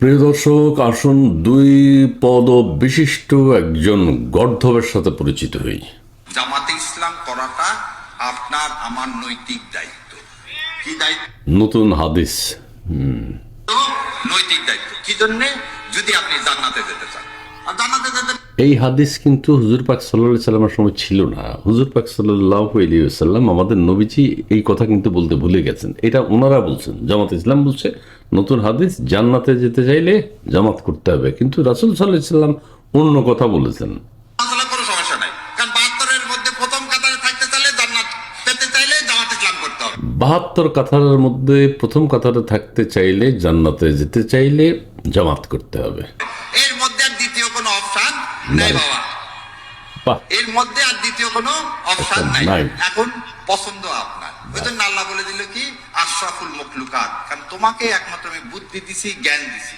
প্রিয় দর্শক, আসুন দুই পদ বিশিষ্ট একজন গর্ধবের সাথে পরিচিত হই। জামাতে ইসলাম করাটা আপনার আমার নৈতিক দায়িত্ব। কি দায়িত্ব? নতুন হাদিস। নৈতিক দায়িত্ব। কি জন্যে? যদি আপনি জান্নাতে যেতে চান। আর জান্নাতে যেতে এই হাদিস কিন্তু হুজুর পাক সাল্লাল্লাহু আলাইহি সাল্লামের সময় ছিল না। হুজুর পাক সাল্লাল্লাহু আলাইহি ওয়াসাল্লাম আমাদের নবীজি এই কথা কিন্তু বলতে ভুলে গেছেন। এটা ওনারা বলছেন, জামাত ইসলাম বলছে নতুন হাদিস, জান্নাতে যেতে চাইলে জামাত করতে হবে, কিন্তু রাসূল সাল্লাল্লাহু আলাইহি সাল্লাম অন্য কথা বলেছেন। আসলে কোনো সমস্যা নাই, কারণ 72-এর মধ্যে প্রথম কাতারে থাকতে চাইলে জান্নাত পেতে চাইলে জামাত ইসলাম করতে হবে। 72 কাতারের মধ্যে প্রথম কাতারে থাকতে চাইলে, জান্নাতে যেতে চাইলে জামাত করতে হবে। এর মধ্যে আর দ্বিতীয় কোনো অপশন নাই নাই। বাবা। বাহ, এর মধ্যে আর দ্বিতীয় কোনো অপশন নাই। নাই। এখন পছন্দ আপনার। ওই জন্য আল্লাহ বলে দিল কি, আশরাফুল মখলুকাত, কারণ তোমাকে একমাত্র আমি বুদ্ধি দিছি, জ্ঞান দিছি।